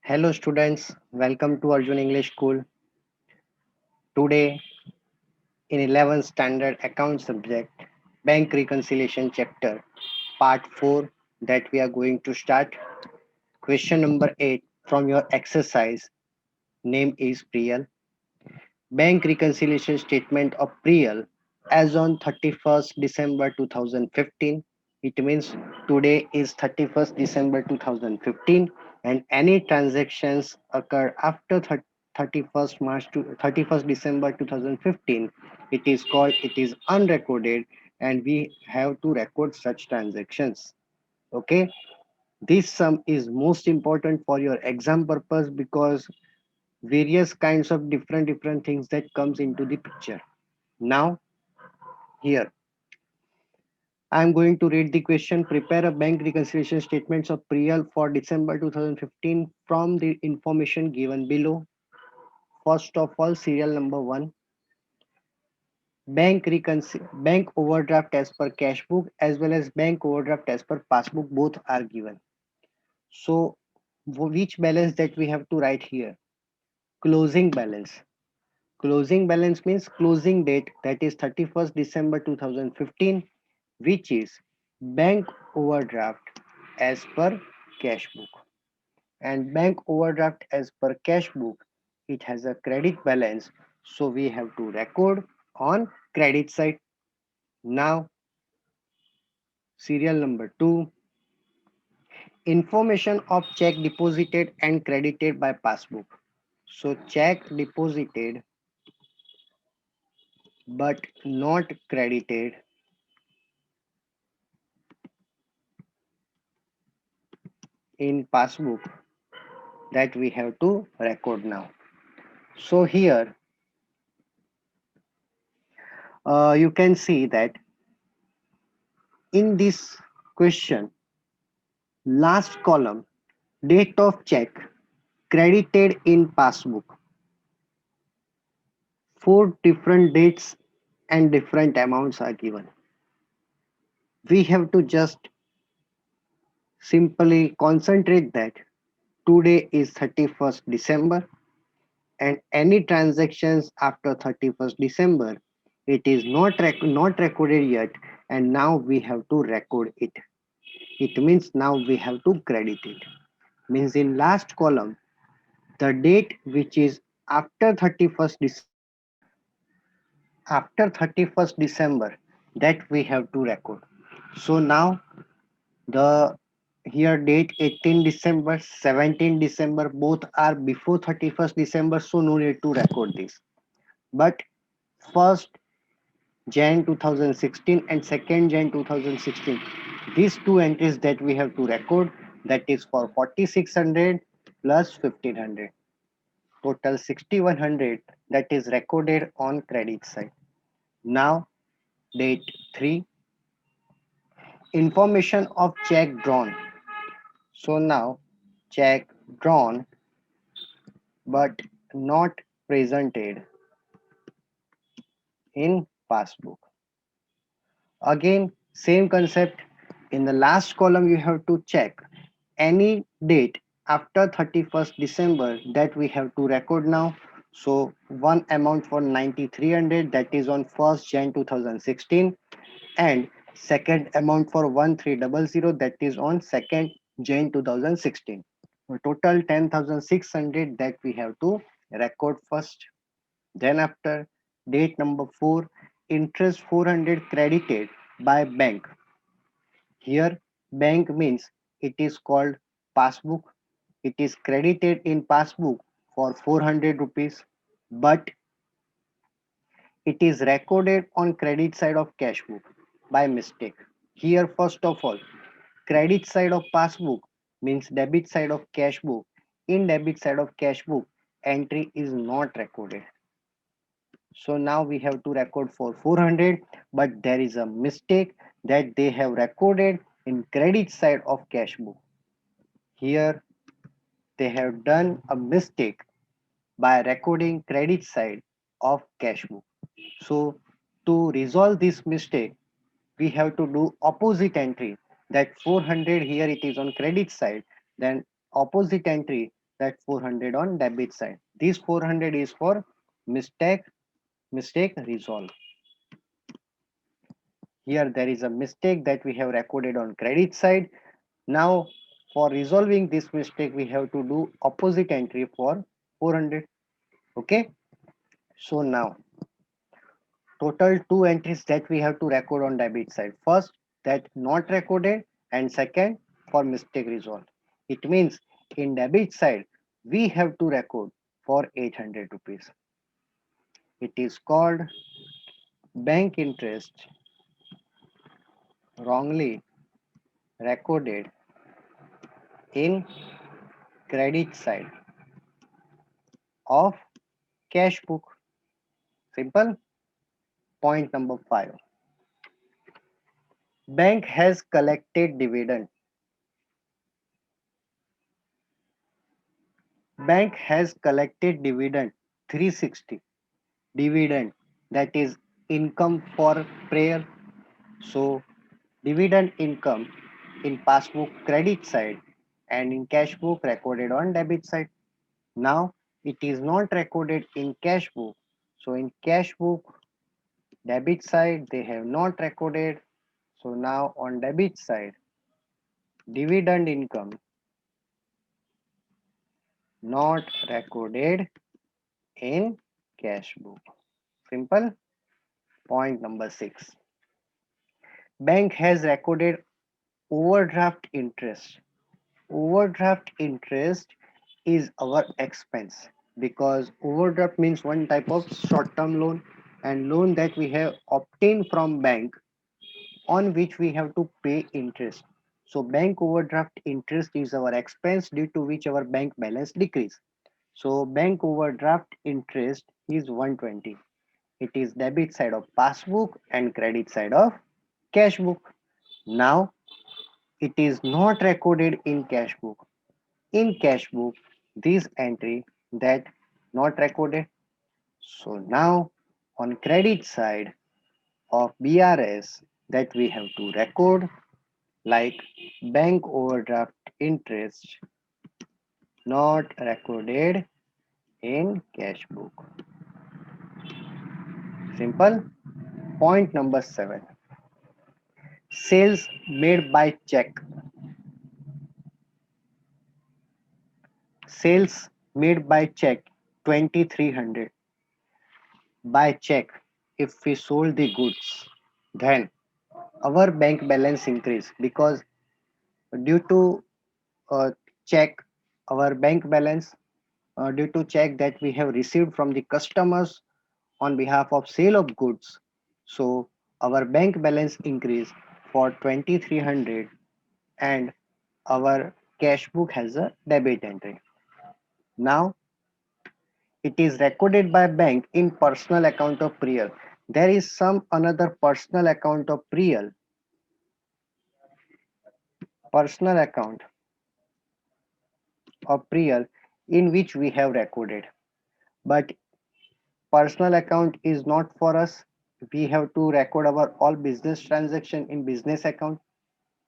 Hello students, welcome to Arjun English School. Today in 11th standard account subject, bank reconciliation chapter, part 4 that we are going to start. Question number 8 from your exercise, name is Priyal. Bank reconciliation statement of Priyal as on 31st December 2015. It means today is 31st December 2015 and any transactions occur after 31st March to 31st December 2015. It is unrecorded and we have to record such transactions. Okay, this sum is most important for your exam purpose because various kinds of different things that comes into the picture. Now here I am going to read the question. Prepare a bank reconciliation statements of Priyal for December 2015 from the information given below. First of all, serial number 1, bank overdraft as per cash book as well as bank overdraft as per passbook, both are given. So which balance that we have to write here? Closing balance. Closing balance means closing date, that is 31st December 2015, which is bank overdraft as per cash book. And bank overdraft as per cash book, it has a credit balance. So we have to record on credit side. Now, serial number 2, information of check deposited and credited by passbook. So check deposited but not credited in passbook, that we have to record now. So here you can see that in this question, last column, date of check credited in passbook, four different dates and different amounts are given. We have to just simply concentrate that today is 31st December and any transactions after 31st December, it is not recorded yet, and now we have to record it. It means now we have to credit it. Means in last column, the date which is after 31st December, that we have to record. So now the here date 18 December, 17 December, both are before 31st December, so no need to record this. But first Jan 2016 and 2nd Jan 2016, these two entries that we have to record, that is for 4600 plus 1500, total 6100, that is recorded on credit side. Now date 3, information of check drawn. So now check drawn but not presented in passbook. Again, same concept. In the last column, you have to check any date after 31st December, that we have to record now. So one amount for 9300, that is on 1st Jan 2016, and second amount for 1300, that is on 2nd Jan 2016. So total 10,600 that we have to record first. Then after, date number 4, interest 400 credited by bank. Here bank means it is called passbook. It is credited in passbook for 400 rupees, but it is recorded on credit side of cash book by mistake. Here first of all, credit side of passbook means debit side of cash book. In debit side of cash book, entry is not recorded. So now we have to record for 400, but there is a mistake that they have recorded in credit side of cash book. Here they have done a mistake by recording credit side of cash book. So to resolve this mistake, we have to do opposite entry, that 400 here it is on credit side, then opposite entry that 400 on debit side. This 400 is for mistake resolve. Here there is a mistake that we have recorded on credit side. Now for resolving this mistake we have to do opposite entry for 400. Okay, so now total two entries that we have to record on debit side. First, that not recorded, and second, for mistake resolved. It means in debit side we have to record for 800 rupees. It is called bank interest wrongly recorded in credit side of cash book. Simple. Point number 5. Bank has collected dividend. Bank has collected dividend 360. Dividend, that is income for prayer. So dividend income in passbook credit side and in cash book recorded on debit side. Now it is not recorded in cash book. So in cash book debit side they have not recorded. So now on debit side dividend income not recorded in cash book. Simple. Point number 6. Bank has recorded overdraft interest. Overdraft interest is our expense because overdraft means one type of short term loan and loan that we have obtained from bank on which we have to pay interest. So bank overdraft interest is our expense due to which our bank balance decrease. So bank overdraft interest is 120. It is debit side of passbook and credit side of cash book. Now it is not recorded in cash book. In cash book, this entry that not recorded. So now on credit side of BRS that we have to record like bank overdraft interest not recorded in cash book. Simple. Point number 7. Sales made by check. Sales made by check 2300. By check, if we sold the goods, then our bank balance increase because due to check our bank balance due to check that we have received from the customers on behalf of sale of goods, so our bank balance increase for 2300 and our cash book has a debit entry. Now it is recorded by bank in personal account of Priyal. There is some another personal account of Priyal, personal account of Priyal in which we have recorded. But personal account is not for us. We have to record our all business transaction in business account.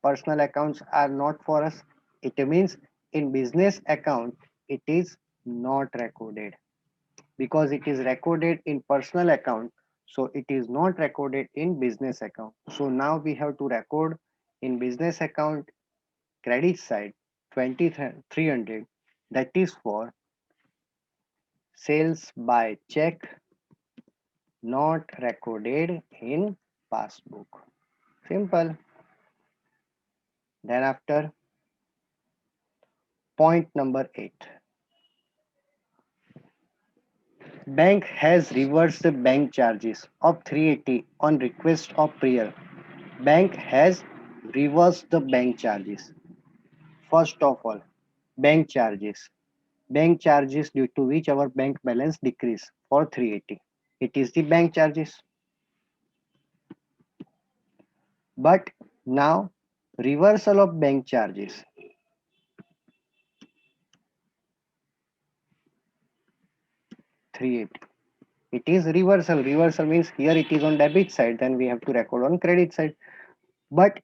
Personal accounts are not for us. It means in business account it is not recorded because it is recorded in personal account, so it is not recorded in business account. So now we have to record in business account credit side 2300, that is for sales by check not recorded in passbook. Simple. Then after point number 8. Bank has reversed the bank charges of 380 on request of Priya. Bank has reversed the bank charges. First of all, bank charges. Bank charges due to which our bank balance decrease for 380. It is the bank charges. But now reversal of bank charges. 380. It is reversal. Reversal means here it is on debit side, then we have to record on credit side. But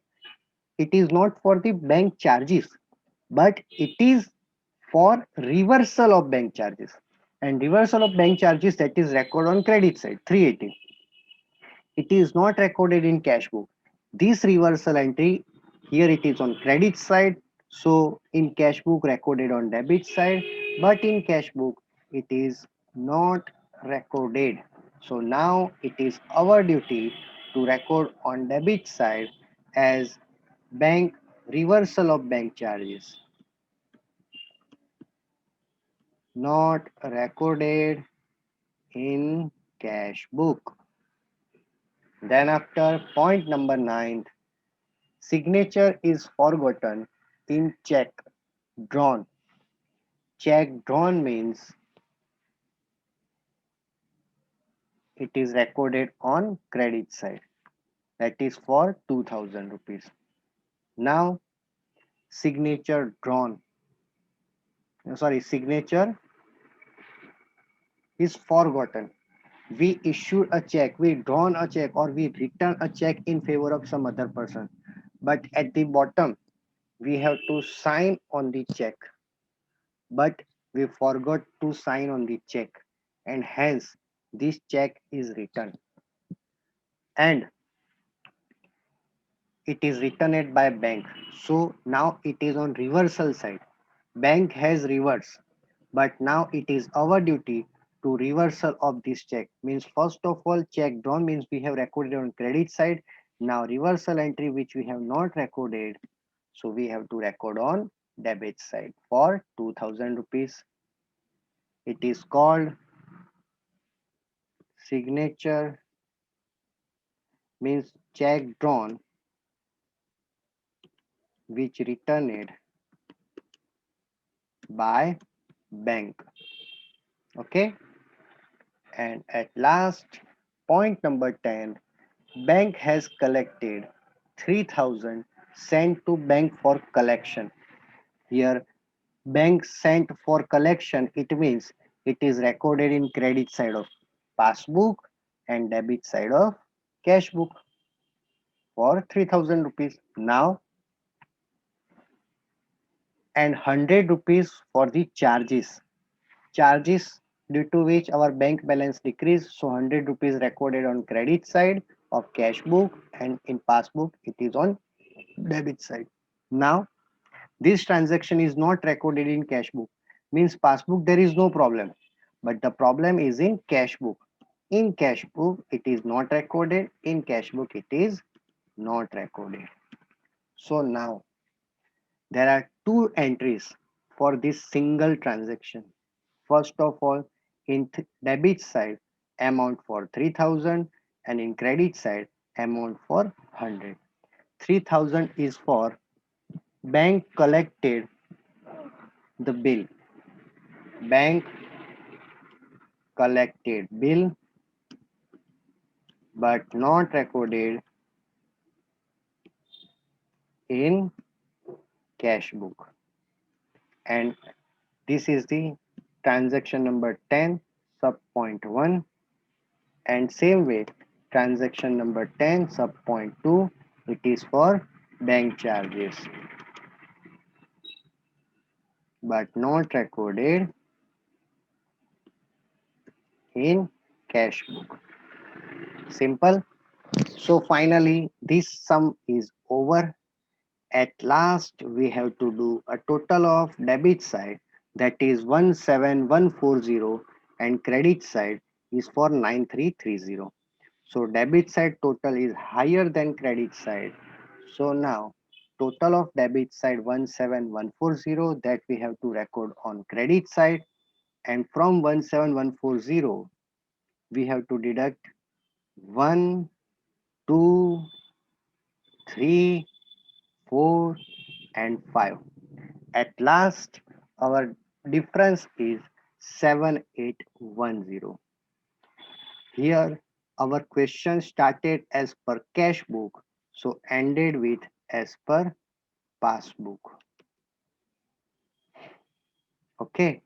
it is not for the bank charges, but it is for reversal of bank charges. And reversal of bank charges, that is record on credit side 380. It is not recorded in cash book. This reversal entry here, it is on credit side, so in cash book recorded on debit side, but in cash book it is not recorded. So now it is our duty to record on debit side as bank reversal of bank charges, not recorded in cash book. Then after point number 9, signature is forgotten in check drawn. Check drawn means it is recorded on credit side. That is for 2000 rupees. Now signature drawn. Sorry, signature is forgotten. We issued a check, we drawn a check, or we return a check in favor of some other person. But at the bottom, we have to sign on the check. But we forgot to sign on the check, and hence this check is returned, and it is returned by bank. So now it is on reversal side. Bank has reversed, but now it is our duty to reversal of this check. Means first of all, check drawn means we have recorded on credit side. Now reversal entry which we have not recorded, so we have to record on debit side for 2000 rupees. It is called signature, means check drawn which returned by bank. Okay, and at last, point number 10, bank has collected 3000 sent to bank for collection. Here bank sent for collection, it means it is recorded in credit side of passbook and debit side of cash book for 3000 rupees. Now, and 100 rupees for the charges due to which our bank balance decreased. So 100 rupees recorded on credit side of cash book, and in passbook it is on debit side. Now this transaction is not recorded in cash book, means passbook there is no problem, but the problem is in cash book. In cash book it is not recorded, in cash book it is not recorded. So now there are two entries for this single transaction. First of all, in debit side, amount for 3000, and in credit side, amount for 100. 3000 is for bank collected the bill. Bank collected bill but not recorded in cash book. And this is the transaction number 10 sub point 1. And same way, transaction number 10 sub point 2, it is for bank charges but not recorded in cash book. Simple. So finally this sum is over. At last we have to do a total of debit side, that is 17140, and credit side is for 9330. So debit side total is higher than credit side. So now total of debit side 17140, that we have to record on credit side, and from 17140 we have to deduct 1, 2, 3, 4 and 5. At last our difference is 7810. Here our question started as per cash book, so ended with as per passbook. Okay,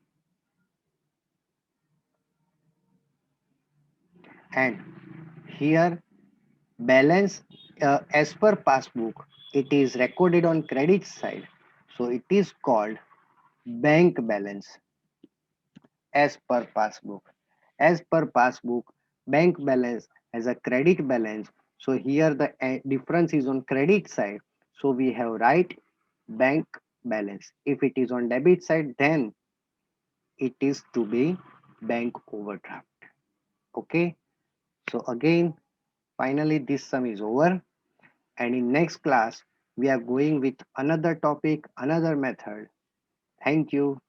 and here balance as per passbook, it is recorded on credit side, so it is called bank balance as per passbook. As per passbook, bank balance has a credit balance. So here the difference is on credit side. So we have right bank balance. If it is on debit side, then it is to be bank overdraft. Okay. So again, finally this sum is over. And in next class, we are going with another topic, another method. Thank you.